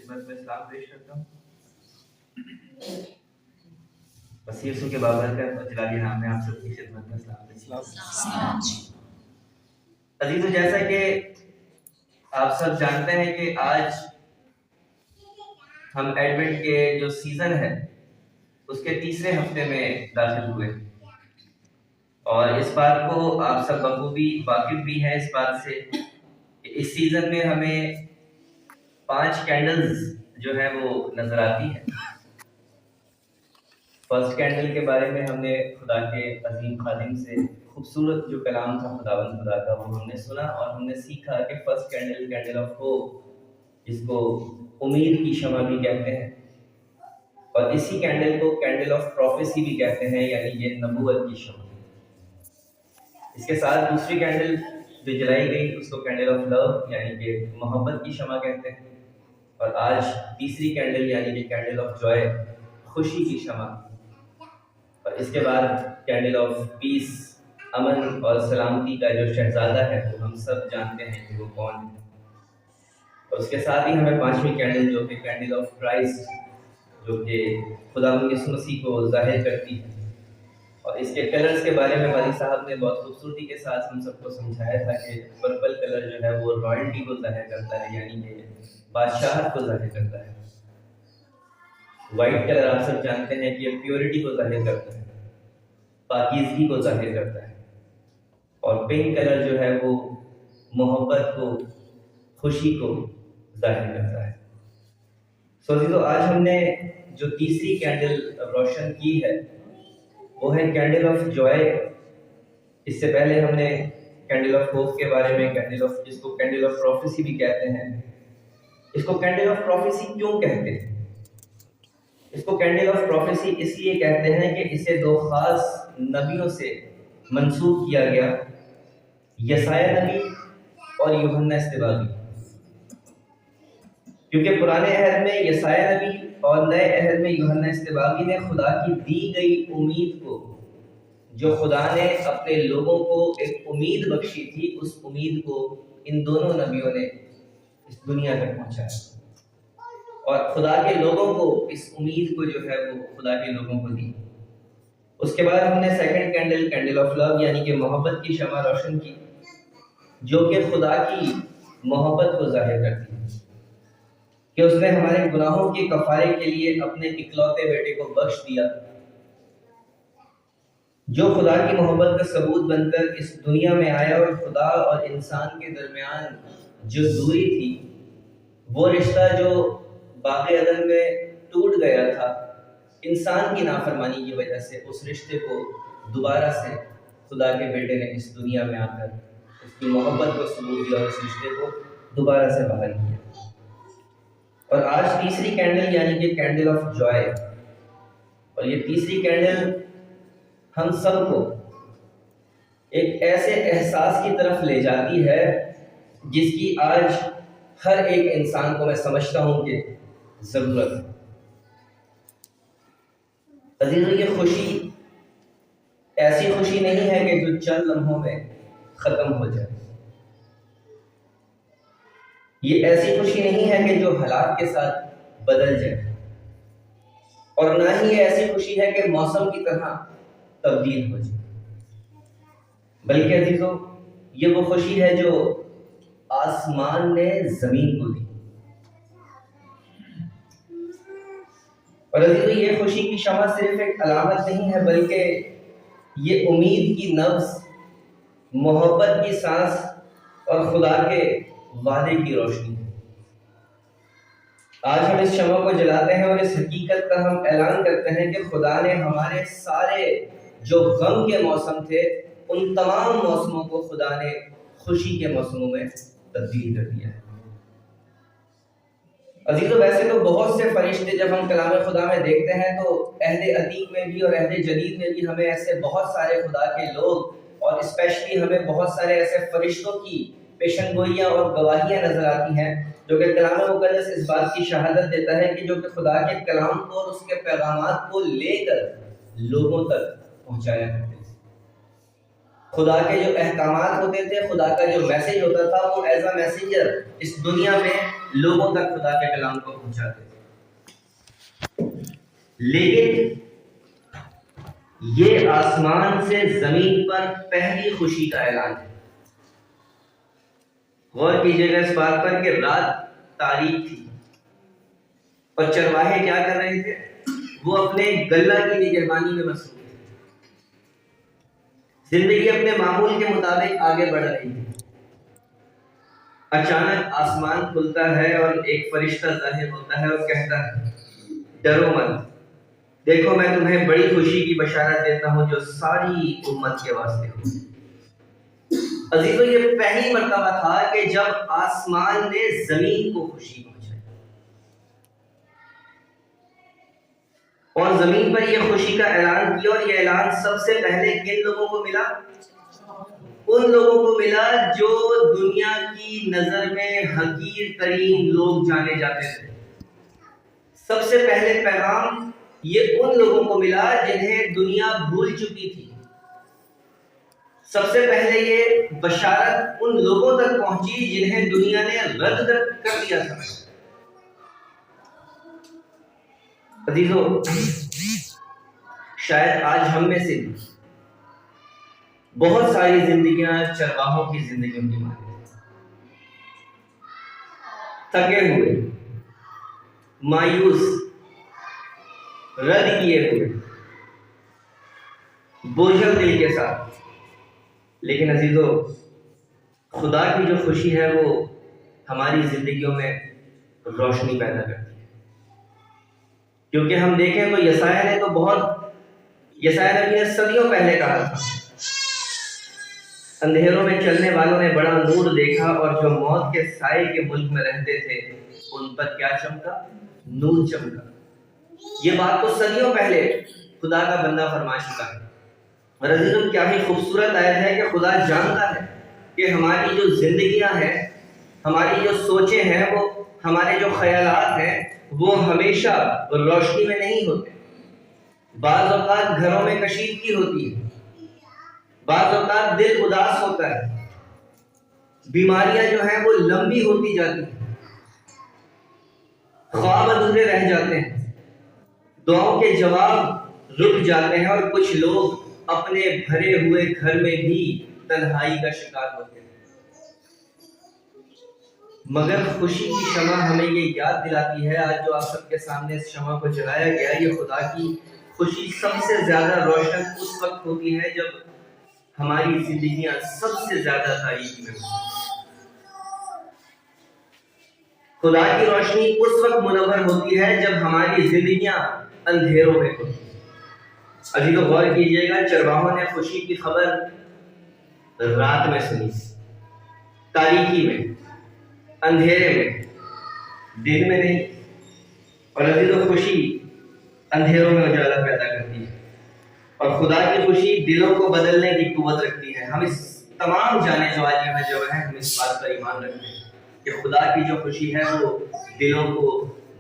خدمت میں سلام پیش کرتا ہوں۔ وسیع سو کے بابرکت اور جلالی نام میں آپ سب کی خدمت میں سلام پیش کرتا ہوں۔ عزیزو، جیسا کہ آپ سب جانتے ہیں کہ آج ہم ایڈوینٹ کے جو سیزن ہے اس کے تیسرے ہفتے میں داخل ہوئے، اور اس بات کو آپ سب بخوبی واقف بھی ہیں اس بات سے کہ اس سیزن میں ہمیں 5 کینڈلز جو ہیں وہ نظر آتی ہیں۔ فرسٹ کینڈل کے بارے میں ہم نے خدا کے عظیم خادم سے خوبصورت جو کلام تھا خداوند خدا کا وہ ہم نے سنا، اور ہم نے سیکھا کہ first candle candle of hope, جس کو امید کی شمع بھی کہتے ہیں، اور اسی کینڈل کو کینڈل آف پروفیسی بھی کہتے ہیں، یعنی یہ نبوت کی شمع۔ اس کے ساتھ دوسری کینڈل جو جلائی گئی اس کو کینڈل آف لو یعنی کہ محبت کی شمع کہتے ہیں، اور آج تیسری کینڈل یعنی کہ کینڈل آف جوائے، خوشی کی شمع، اور اس کے بعد کینڈل آف پیس، امن اور سلامتی کا جو شہزادہ ہے وہ ہم سب جانتے ہیں کہ وہ کون ہے، اور اس کے ساتھ ہی ہمیں 5ویں کینڈل جو کہ کینڈل آف کرائسٹ، جو کہ خدا یسوع مسیح کو ظاہر کرتی ہے، اور اس کے کلرز کے بارے میں والی صاحب نے بہت خوبصورتی کے ساتھ ہم سب کو سمجھایا تھا کہ پرپل کلر جو ہے وہ رائلٹی کو ظاہر کرتا ہے، یعنی کہ بادشاہت کو ظاہر کرتا ہے۔ وائٹ کلر آپ سب جانتے ہیں کہ یہ پیورٹی کو ظاہر کرتا ہے، پاکیزگی کو ظاہر کرتا ہے، اور پنک کلر جو ہے وہ محبت کو، خوشی کو ظاہر کرتا ہے۔ عزیزو، آج ہم نے جو تیسری کینڈل روشن کی ہے وہ ہے کینڈل آف جوائے۔ اس سے پہلے ہم نے کینڈل آف ہوپ کے بارے میں، کینڈل آف جس کو کینڈل آف پروفیسی بھی کہتے ہیں، اس کو کینڈل آف پروفیسی کیوں کہتے ہیں؟ اس کو کینڈل آف پروفیسی اس لیے کہتے ہیں کہ اسے 2 خاص نبیوں سے منسوب کیا گیا، یسایہ نبی اور یوحنا اسباغی، کیونکہ پرانے عہد میں یسایہ نبی اور نئے عہد میں یوحنا اسباغی نے خدا کی دی گئی امید کو، جو خدا نے اپنے لوگوں کو ایک امید بخشی تھی، اس امید کو ان دونوں نبیوں نے اس دنیا تک پہنچایا، اور خدا کے لوگوں کو اس امید کو جو ہے وہ خدا کے لوگوں کو دی۔ اس کے بعد ہم نے second candle, candle of love یعنی کہ محبت کی شمع روشن کی، جو کہ خدا کی محبت کو ظاہر کرتی ہے کہ اس نے ہمارے گناہوں کے کفارے کے لیے اپنے اکلوتے بیٹے کو بخش دیا، جو خدا کی محبت کا ثبوت بن کر اس دنیا میں آیا، اور خدا اور انسان کے درمیان جو دوری تھی، وہ رشتہ جو باغ عدن میں ٹوٹ گیا تھا انسان کی نافرمانی کی وجہ سے، اس رشتے کو دوبارہ سے خدا کے بیٹے نے اس دنیا میں آ کر اس کی محبت کو ثبوت دیا اور اس رشتے کو دوبارہ سے بحال کیا۔ اور آج تیسری کینڈل یعنی کہ کینڈل آف جوائے، اور یہ تیسری کینڈل ہم سب کو ایک ایسے احساس کی طرف لے جاتی ہے جس کی آج ہر ایک انسان کو میں سمجھتا ہوں کہ ضرورت ہے۔ عزیزو، یہ خوشی ایسی خوشی نہیں ہے کہ جو چند لمحوں میں ختم ہو جائے، یہ ایسی خوشی نہیں ہے کہ جو حالات کے ساتھ بدل جائے، اور نہ ہی یہ ایسی خوشی ہے کہ موسم کی طرح تبدیل ہو جائے، بلکہ عزیزو یہ وہ خوشی ہے جو آسمان نے زمین کو دی۔ اور عزیزو، یہ خوشی کی شمع صرف ایک علامت نہیں ہے، بلکہ یہ امید کی نبض، محبت کی سانس اور خدا کے وعدے کی روشنی ہے۔ آج ہم اس شمع کو جلاتے ہیں اور اس حقیقت کا ہم اعلان کرتے ہیں کہ خدا نے ہمارے سارے جو غم کے موسم تھے، ان تمام موسموں کو خدا نے خوشی کے موسموں میں تبدیل کر دیا ہے۔ عزیزو، ویسے تو بہت سے فرشتے جب ہم کلام خدا میں دیکھتے ہیں تو عہد عتیق میں بھی اور عہد جدید میں بھی ہمیں ایسے بہت سارے خدا کے لوگ، اور اسپیشلی ہمیں بہت سارے ایسے فرشتوں کی پیشن گوئیاں اور گواہیاں نظر آتی ہیں، جو کہ کلام مقدس اس بات کی شہادت دیتا ہے کہ جو کہ خدا کے کلام کو اور اس کے پیغامات کو لے کر لوگوں تک پہنچایا کرتے ہیں۔ خدا کے جو احکامات ہوتے تھے، خدا کا جو میسج ہوتا تھا، وہ ایز اے میسنجر اس دنیا میں لوگوں تک خدا کے کلام کو پہنچاتے تھے۔ لیکن یہ آسمان سے زمین پر پہلی خوشی کا اعلان ہے۔ غور کیجیے گا اس بات پر کہ رات تاریک تھی اور چرواہے کیا کر رہے تھے؟ وہ اپنے گلہ کی نگہبانی میں مصروف تھے۔ زندگی اپنے معمول کے مطابق آگے بڑھ رہی تھی۔ اچانک آسمان کھلتا ہے اور ایک فرشتہ ظاہر ہوتا ہے اور کہتا ہے، ڈرو مت، دیکھو میں تمہیں بڑی خوشی کی بشارت دیتا ہوں جو ساری امت کے واسطے ہو۔ عزیزو، یہ پہلی مرتبہ تھا کہ جب آسمان نے زمین کو خوشی پہنچائی، اور زمین پر یہ خوشی کا اعلان کیا، اور یہ اعلان سب سے پہلے کن لوگوں کو ملا؟ ان لوگوں کو ملا جو دنیا کی نظر میں حقیر ترین لوگ جانے جاتے تھے۔ سب سے پہلے پیغام یہ ان لوگوں کو ملا جنہیں دنیا بھول چکی تھی۔ سب سے پہلے یہ بشارت ان لوگوں تک پہنچی جنہیں دنیا نے رد کر دیا تھا۔ عزیزو، شاید آج ہم میں سے بہت ساری زندگیاں چرواہوں کی زندگیوں کی مانند، تھکے ہوئے، مایوس، رد کیے ہوئے، بوجھل دل کے ساتھ۔ لیکن عزیزو، خدا کی جو خوشی ہے وہ ہماری زندگیوں میں روشنی پیدا کرتی ہے۔ کیونکہ ہم دیکھیں تو یسایہ نبی نے صدیوں پہلے کہا تھا، اندھیروں میں چلنے والوں نے بڑا نور دیکھا، اور جو موت کے سائے کے ملک میں رہتے تھے ان پر کیا چمکا؟ نور چمکا۔ یہ بات تو صدیوں پہلے خدا کا بندہ فرما چکا ہے۔ اور عزیزو، کیا ہی خوبصورت آیت ہے کہ خدا جانتا ہے کہ ہماری جو زندگیاں ہیں، ہماری جو سوچیں ہیں، وہ ہمارے جو خیالات ہیں وہ ہمیشہ روشنی میں نہیں ہوتے۔ بعض اوقات گھروں میں کشیدگی ہوتی ہے، بعض اوقات دل اداس ہوتا ہے، بیماریاں جو ہیں وہ لمبی ہوتی جاتی ہیں، خواب ادھورے رہ جاتے ہیں، دعاؤں کے جواب رک جاتے ہیں، اور کچھ لوگ اپنے بھرے ہوئے گھر میں بھی تنہائی کا شکار ہوتے ہیں۔ مگر خوشی کی شمع ہمیں یہ یاد دلاتی ہے، آج جو آپ سب کے سامنے اس شمع کو جلایا گیا، یہ خدا کی خوشی سب سے زیادہ روشن اس وقت ہوتی ہے جب ہماری زندگیاں سب سے زیادہ تاریکی میں ہوتی ہیں۔ خدا کی روشنی اس وقت منور ہوتی ہے جب ہماری زندگیاں اندھیروں میں ہوتی ہیں۔ عزیزو، غور کیجئے گا، چرواہوں نے خوشی کی خبر رات میں سنی، تاریکی میں، اندھیرے میں، دن میں نہیں۔ اور عزیزو، خوشی اندھیروں میں اجالا پیدا کرتی ہے، اور خدا کی خوشی دلوں کو بدلنے کی قوت رکھتی ہے۔ ہم اس تمام جانے جوالیوں میں جو ہے ہم اس بات پر ایمان رکھتے ہیں کہ خدا کی جو خوشی ہے وہ دلوں کو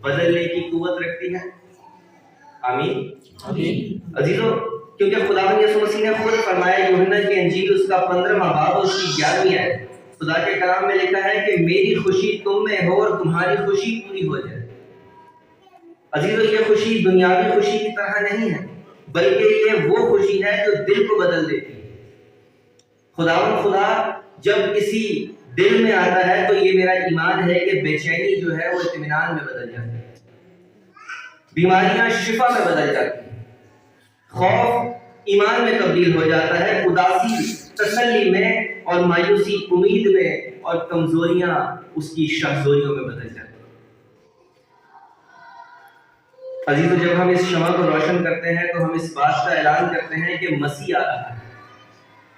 بدلنے کی قوت رکھتی ہے۔ آمین۔ عزیزو، کیونکہ خداوند یسوع مسیح نے خود فرمایا، یوحنا کی انجیل اس کا 15واں باب اور اس کی 11ویں آیت، خدا کے کلام میں لکھا ہے کہ میری خوشی تم میں ہو اور تمہاری خوشی پوری ہو جائے۔ عزیزو، یہ خوشی دنیاوی خوشی کی طرح نہیں ہے، بلکہ یہ وہ خوشی ہے جو دل کو بدل دیتی ہے۔ خدا جب کسی دل میں آتا ہے تو یہ میرا ایمان ہے کہ بے چینی جو ہے وہ اطمینان میں بدل جاتی ہے، بیماریاں شفا میں بدل جاتی ہیں، خوف ایمان میں تبدیل ہو جاتا ہے، اداسی تسلی میں، اور مایوسی امید میں، اور کمزوریاں اس کی شہزوریوں میں بدل جاتی ہیں۔ عزیزو، جب ہم اس شمع کو روشن کرتے ہیں تو ہم اس بات کا اعلان کرتے ہیں کہ مسیح آ رہا ہے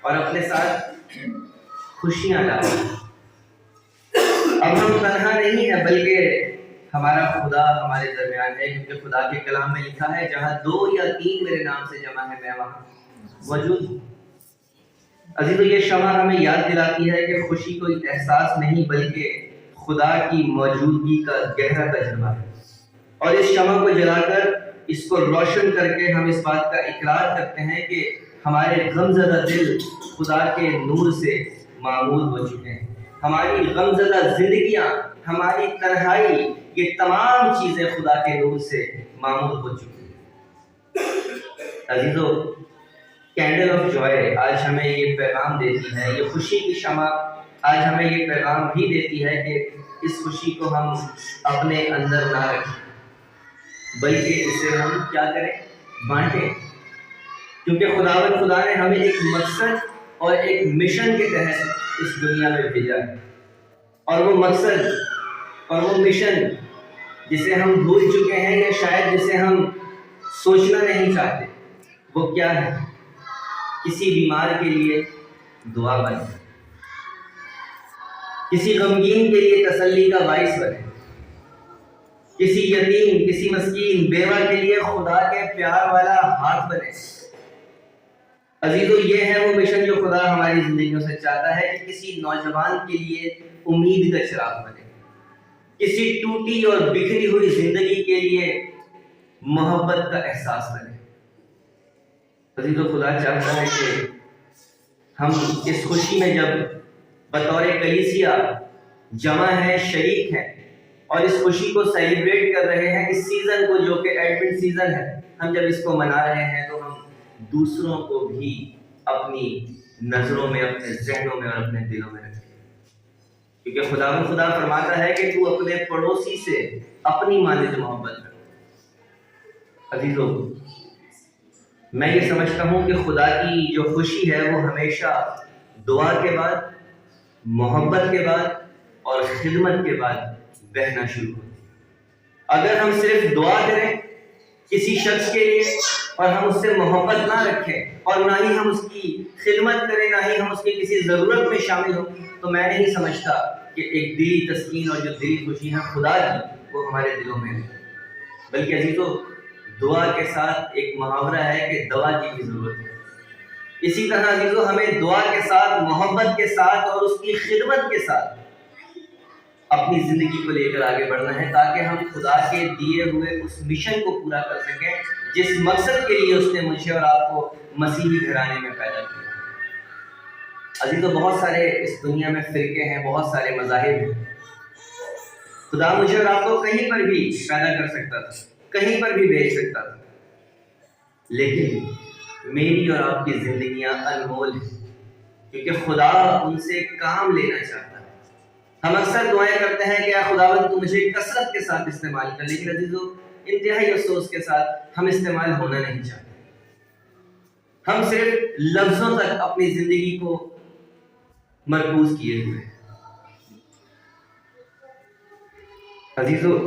اور اپنے ساتھ خوشیاں لا رہا ہے۔ اب ہم تنہا نہیں ہیں، بلکہ ہمارا خدا ہمارے درمیان ہے، کیونکہ خدا کے کلام میں لکھا ہے، جہاں 2 یا 3 میرے نام سے جمع ہے میں وہاں موجود ہوں۔ عزیزو، یہ شمع ہمیں یاد دلاتی ہے کہ خوشی کوئی احساس نہیں بلکہ خدا کی موجودگی کا گہرا تجربہ ہے، اور اس شمع کو جلا کر، اس کو روشن کر کے ہم اس بات کا اقرار کرتے ہیں کہ ہمارے غمزدہ دل خدا کے نور سے معمور ہو چکے ہیں، ہماری غمزدہ زندگیاں، ہماری تنہائی، یہ تمام چیزیں خدا کے نور سے معمور ہو چکی ہیں۔ عزیزو، کینڈل آف جوائے آج ہمیں یہ پیغام دیتی ہے، یہ خوشی کی شمع آج ہمیں یہ پیغام بھی دیتی ہے کہ اس خوشی کو ہم اپنے اندر نہ رکھیں، بلکہ اسے ہم کیا کریں؟ بانٹیں، کیونکہ خدا نے ہمیں ایک مقصد اور ایک مشن کے تحت اس دنیا میں بھیجا ہے، اور وہ مقصد اور وہ مشن جسے ہم بھول چکے ہیں یا شاید جسے ہم سوچنا نہیں چاہتے، وہ کیا ہے؟ کسی بیمار کے لیے دعا بنے، کسی غمگین کے لیے تسلی کا باعث بنے، کسی یتیم، کسی مسکین، بیوہ کے لیے خدا کے پیار والا ہاتھ بنے۔ عزیزو، یہ ہے وہ مشن جو خدا ہماری زندگیوں سے چاہتا ہے کہ کسی نوجوان کے لیے امید کا چراغ بنے، کسی ٹوٹی اور بکھری ہوئی زندگی کے لیے محبت کا احساس بنے۔ عزیزو، خدا چاہتا ہے کہ ہم اس خوشی میں جب بطور کلیسیا جمع ہیں، شریک ہیں، اور اس خوشی کو سیلیبریٹ کر رہے ہیں، اس سیزن کو جو کہ ایڈونٹ سیزن ہے، ہم جب اس کو منا رہے ہیں تو ہم دوسروں کو بھی اپنی نظروں میں، اپنے ذہنوں میں اور اپنے دلوں میں رکھیں، کیونکہ خدا فرماتا ہے کہ تو اپنے پڑوسی سے اپنی مانند محبت کر۔ عزیزو، میں یہ سمجھتا ہوں کہ خدا کی جو خوشی ہے وہ ہمیشہ دعا کے بعد، محبت کے بعد اور خدمت کے بعد بہنا شروع ہوتی ہے۔ اگر ہم صرف دعا کریں کسی شخص کے لیے اور ہم اس سے محبت نہ رکھیں اور نہ ہی ہم اس کی خدمت کریں، نہ ہی ہم اس کی کسی ضرورت میں شامل ہوں، تو میں نہیں سمجھتا کہ ایک دلی تسکین اور جو دلی خوشی ہے خدا کی، وہ ہمارے دلوں میں ہے۔ بلکہ عزیزو، دعا کے ساتھ ایک محاورہ ہے کہ دوا کی بھی ضرورت ہے۔ اسی طرح عزیزو، ہمیں دعا کے ساتھ، محبت کے ساتھ اور اس کی خدمت کے ساتھ اپنی زندگی کو لے کر آگے بڑھنا ہے، تاکہ ہم خدا کے دیے ہوئے اس مشن کو پورا کر سکیں جس مقصد کے لیے اس نے مجھے اور آپ کو مسیحی گھرانے میں پیدا کیا۔ عزیزو، بہت سارے اس دنیا میں فرقے ہیں، بہت سارے مذاہب ہیں۔ خدا مجھے اور آپ کو کہیں پر بھی پیدا کر سکتا تھا، کہیں پر بھی بھیج سکتا تھا، لیکن میری اور آپ کی زندگیاں انمول ہیں، کیونکہ خدا ان سے کام لینا چاہتا ہے۔ ہم اکثر دعائیں کرتے ہیں کہ اے خداوند تو مجھے کثرت کے ساتھ استعمال کر، لیکن عزیزو، انتہائی افسوس کے ساتھ ہم استعمال ہونا نہیں چاہتے۔ ہم صرف لفظوں تک اپنی زندگی کو مرکوز کیے ہوئے ہیں۔ عزیزو،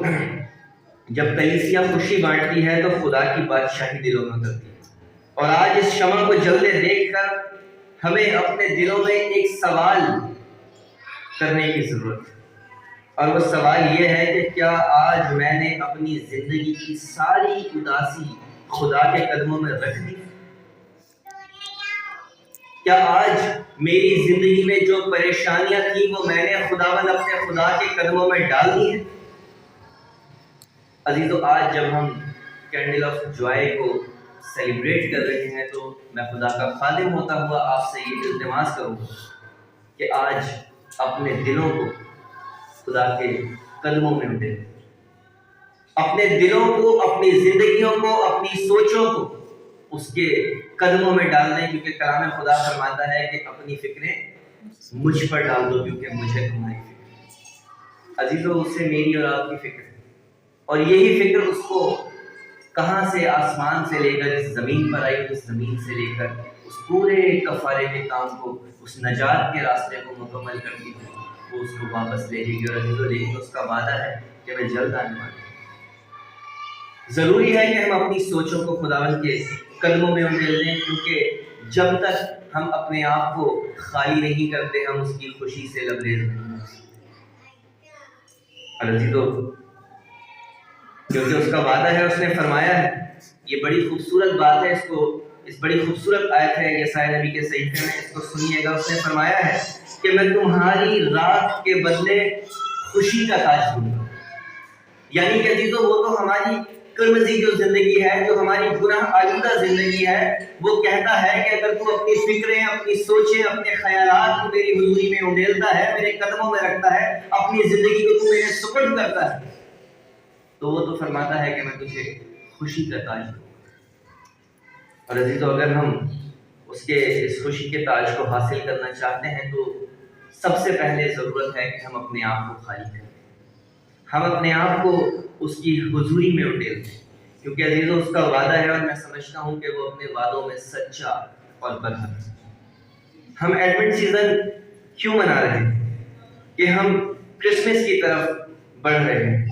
جب کلیسیا خوشی بانٹتی ہے تو خدا کی بادشاہی دلوں میں اترتی ہے، اور آج اس شمع کو جلتے دیکھ کر ہمیں اپنے دلوں میں ایک سوال کرنے کی ضرورت ہے، اور وہ سوال یہ ہے کہ کیا آج میں نے اپنی زندگی کی ساری اداسی خدا کے قدموں میں رکھ دی؟ کیا آج میری زندگی میں جو پریشانیاں تھیں وہ میں نے خداوند اپنے خدا کے قدموں میں ڈال دی ہیں؟ عزیزو، آج جب ہم کینڈل آف جوائے کو سیلیبریٹ کر رہے ہیں تو میں خدا کا خادم ہوتا ہوا آپ سے یہ التماس کروں گا کہ آج اپنے دلوں کو خدا کے قدموں میں دیں، اپنے دلوں کو، اپنی زندگیوں کو، اپنی سوچوں کو اس کے قدموں میں ڈال دیں، کیونکہ کلام خدا فرماتا ہے کہ اپنی فکریں مجھ پر ڈال دو کیونکہ مجھے تمہاری فکر ہے۔ عزیزو، اس سے میری اور آپ کی فکر ہے، اور یہی فکر اس کو کہاں سے، آسمان سے لے کر اس زمین پر آئی، اس زمین سے لے کر اس پورے کفارے کے کام کو، اس نجات کے راستے کو مکمل کرتی ہے، وہ اس کو واپس لے جائے گی۔ اور عزیزو، لیکن اس کا وعدہ ہے کہ میں جلد آنے والا ہوں۔ ضروری ہے کہ ہم اپنی سوچوں کو خداوند کے قدموں میں انڈیل دیں، کیونکہ جب تک ہم اپنے آپ کو خالی نہیں کرتے ہم اس کی خوشی سے لبریز نہیں ہو سکتے۔ اور عزیزو، کیونکہ اس کا وعدہ ہے، اس نے فرمایا ہے، یہ بڑی خوبصورت بات ہے، اس بڑی خوبصورت آیت ہے یسایا نبی کے صحیفے میں، اس کو سنیے گا۔ اس نے فرمایا ہے کہ میں تمہاری رات کے بدلے خوشی کا تاج دوں گا۔ یعنی کہ عزیزو، وہ تو ہماری کرمزی جو زندگی ہے، جو ہماری گناہ آلودہ زندگی ہے، وہ کہتا ہے کہ اگر تو اپنی فکریں، اپنی سوچیں، اپنے خیالات کو میری حضوری میں انڈیلتا ہے، میرے قدموں میں رکھتا ہے، اپنی زندگی کو تو میرے سپرد کرتا ہے، تو وہ تو فرماتا ہے کہ میں تجھے خوشی کا تاج دوں. اور عزیزو، اگر ہم اس کے اس خوشی کے تاج کو حاصل کرنا چاہتے ہیں تو سب سے پہلے ضرورت ہے کہ ہم اپنے آپ کو خالی کریں، ہم اپنے آپ کو اس کی حضوری میں اٹھیل دیں، کیونکہ عزیزو اس کا وعدہ ہے اور میں سمجھتا ہوں کہ وہ اپنے وعدوں میں سچا اور برحق ہے. ہم ایڈونٹ سیزن کیوں منا رہے ہیں؟ کہ ہم کرسمس کی طرف بڑھ رہے ہیں.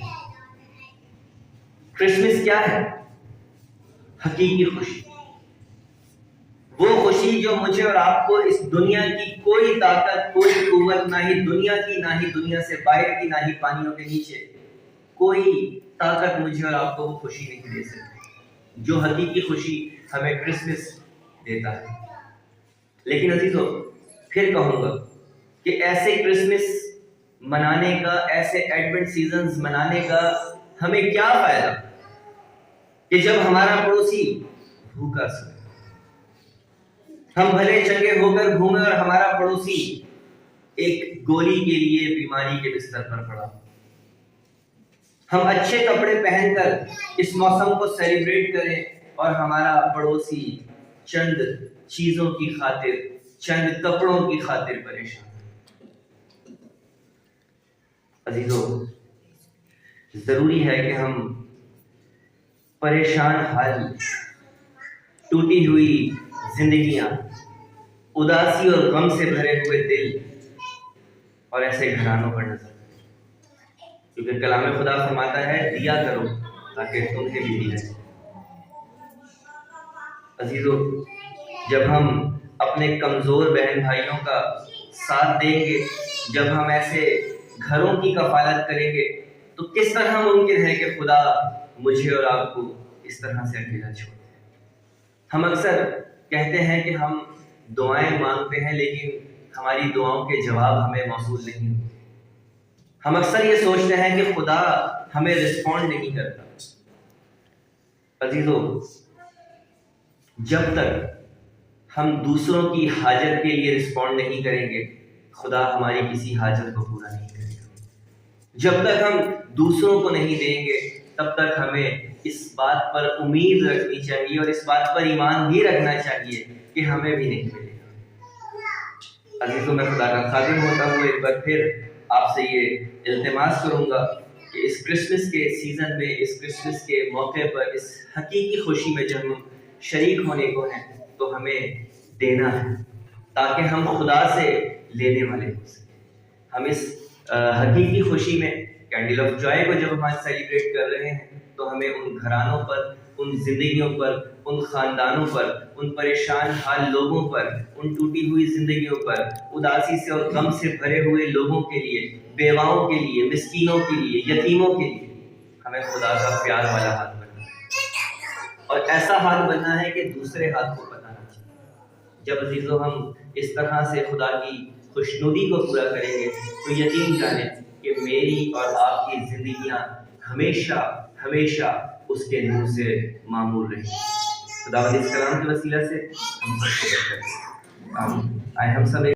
کرسمس کیا ہے؟ حقیقی خوشی، وہ خوشی جو مجھے اور آپ کو اس دنیا کی کوئی طاقت، کوئی قوت، نہ ہی دنیا کی، نہ ہی دنیا سے باہر کی، نہ ہی پانیوں کے نیچے کوئی طاقت مجھے اور آپ کو وہ خوشی نہیں دے سکتی جو حقیقی خوشی ہمیں کرسمس دیتا ہے. لیکن عزیزو، پھر کہوں گا کہ ایسے کرسمس منانے کا، ایسے ایڈونٹ سیزنز منانے کا ہمیں کیا فائدہ کہ جب ہمارا پڑوسی بھوکا سوئے، ہم بھلے چنگے ہو کر گھومے اور ہمارا پڑوسی ایک گولی کے لیے بیماری کے بستر پر پڑا، ہم اچھے کپڑے پہن کر اس موسم کو سیلیبریٹ کریں اور ہمارا پڑوسی چند چیزوں کی خاطر، چند کپڑوں کی خاطر پریشان. عزیزو، ضروری ہے کہ ہم پریشان حال، ٹوٹی ہوئی زندگیاں، اداسی اور غم سے بھرے ہوئے دل اور ایسے گھرانوں پر نظر کریں، کیونکہ کلام خدا فرماتا ہے دیا کرو تاکہ تمہیں بھی دیا جائے. عزیزو، جب ہم اپنے کمزور بہن بھائیوں کا ساتھ دیں گے، جب ہم ایسے گھروں کی کفالت کریں گے، تو کس طرح ممکن ہے کہ خدا مجھے اور آپ کو اس طرح سے اکیلا چھوڑ دے. ہم اکثر کہتے ہیں کہ ہم دعائیں مانگتے ہیں لیکن ہماری دعاؤں کے جواب ہمیں موصول نہیں ہوتے. ہم اکثر یہ سوچتے ہیں کہ خدا ہمیں رسپونڈ نہیں کرتا. عزیزو، جب تک ہم دوسروں کی حاجت کے لیے رسپونڈ نہیں کریں گے، خدا ہماری کسی حاجت کو پورا نہیں کرے گا. جب تک ہم دوسروں کو نہیں دیں گے، تب تک ہمیں اس بات پر امید رکھنی چاہیے اور اس بات پر ایمان بھی رکھنا چاہیے کہ ہمیں بھی نہیں ملے گا. عزیزو، میں خدا کا خادم ہوتا ہوں ایک بار پھر آپ سے یہ التماس کروں گا کہ اس کرسمس کے سیزن میں، اس کرسمس کے موقع پر، اس حقیقی خوشی میں جب ہم شریک ہونے کو ہیں تو ہمیں دینا ہے تاکہ ہم خدا سے لینے والے ہو سکیں. ہم اس حقیقی خوشی میں کینڈل آف جوائے کو جب ہم آج سیلیبریٹ کر رہے ہیں تو ہمیں ان گھرانوں پر، ان زندگیوں پر، ان خاندانوں پر، ان پریشان حال لوگوں پر، ان ٹوٹی ہوئی زندگیوں پر، اداسی سے اور غم سے بھرے ہوئے لوگوں کے لیے، بیواؤں کے لیے، مسکینوں کے لیے، یتیموں کے لیے ہمیں خدا کا پیار والا ہاتھ بننا ہے اور ایسا ہاتھ بننا ہے کہ دوسرے ہاتھ کو پتہ نہ چلے. جب عزیزو ہم اس طرح سے خدا کی خوشنودی کو پورا کریں گے تو یقین جانیں کہ میری اور آپ کی زندگیاں ہمیشہ ہمیشہ اس کے نور سے معمور رہیں. خداوند اس کلام کے وسیلہ سے ہم سب کو برکت دے. آمین. آئے ہم سب